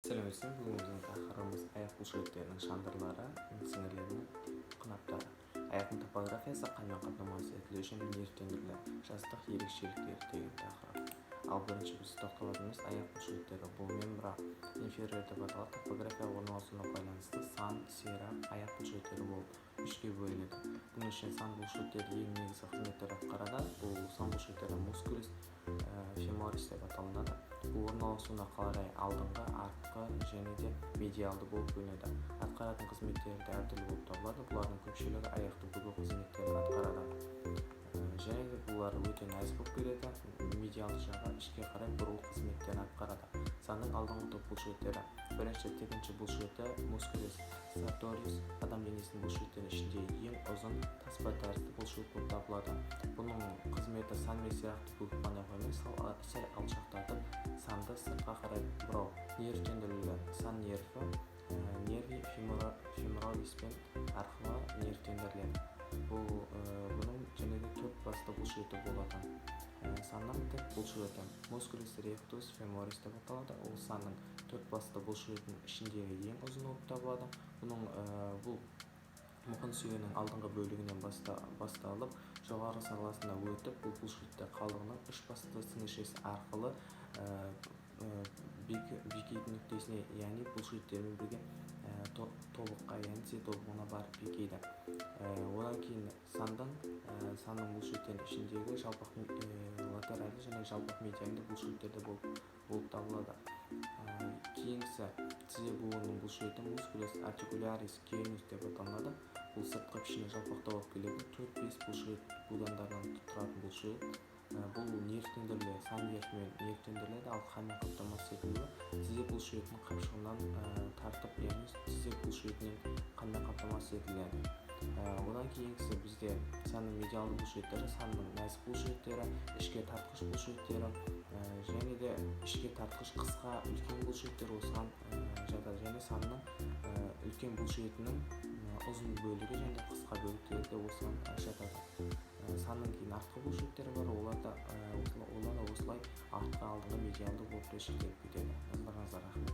Сәлеметсіздер, бүгін біздің тақырыбымыз аяқ бұлшықеттерінің шандырлары, сіңірлерінің қынаптары. Аяқтың топографиясы қанмен қамтамасыз етілуі және нервтендіріледі. Жастық ерекшеліктері деген тақырып. Ал бірінші біз тоқталатынымыз аяқ бұлшықеттері. Бұл мембра инфериор деп аталады. Топография орналасуына байланысты сан, сирақ, аяқ бұлшықеттері болып үшке бөлінеді. Бұның ішінде сан бұлшықеттері ең негізгі қызметтер атқарады. Бұл сан бұлшықеттері мускулис феморис деп аталынады. Бұл орналасуына қарай алдыңғы, артқы және де медиалды болып бөлінеді. Атқаратын қызметтері де әртүрлі болып табылады. Бұлардың көпшілігі аяқты бүгу қызметтерін атқарады. Және де бұлар өте нәзік болып келеді. Медиалды жағы ішке қарай бұру қызметтерін атқарады. Санның алдыңғы топ бұлшықеттері. Бірінші, екінші бұлшықеті мускулис сарториус адам денесінің бұлшықеттерінің ішінде ең ұзын таспа тәрізді бұлшықет болып табылады. Бұның қызметі сан мен сирақты бүгіп қана қоймай, сәл алшақтатып, санды сыртқа қарай бұрау. Нервтендірілуі. Сан нерві нерви феморалиспен арқылы нервтендіріледі. Бұның және де төрт басты бұлшықеті болады. Санның тік бұлшықеті мускулис ректус феморис деп аталады. Ол санның төрт басты бұлшықетінің ішіндегі ең ұзын болып табылады. Бұл мұқын сүйегінің алдыңғы бөлігінен басталып, жоғары саласына өтіп, бұл бұлшықеттер қалдығының үш басты сіңішесі арқылы бекейдің нүктесіне, яғни бұлшықеттермен бірге тобыққа, яғни С тобығына барып бекейді. Одан кейін санның бұлшықеттерінің ішіндегі жалпақ латеральды және жалпақ медиальды бұлшықеттер болып табылады. Кейінгісі тізе буынының бұлшықеті мускулис артикулярис генус деп аталынады. Бұл сыртқы пішіні жалпақтау болып келеді. 4-5 бұлшықет будандардан тұратын бұлшықет. Бұл нервтендіріледі, сан нервімен нервтендіріледі, ал қанмен қамтамасыз етілуі тізе бұлшықетінің қапшығынан тартып, яғни тізе бұлшықетінен қанмен қамтамасыз етіледі. Одан кейінгісі бізде санның медиалды бұлшықеттері, санның нәзік бұлшықеттері, ішке тартқыш бұлшықеттері және де ішке тартқыш қысқа үлкен бұлшықеттер осыған жатады. Және санның үлкен бұлшықетінің ұзын бөлігі және де қысқа бөліктері де осыған жатады. Санның кейін артқы бұлшықеттері бар, олар да осылай артқы алдыңғы медиалды болып келіп кетеді. Назарларыңызға рахмет.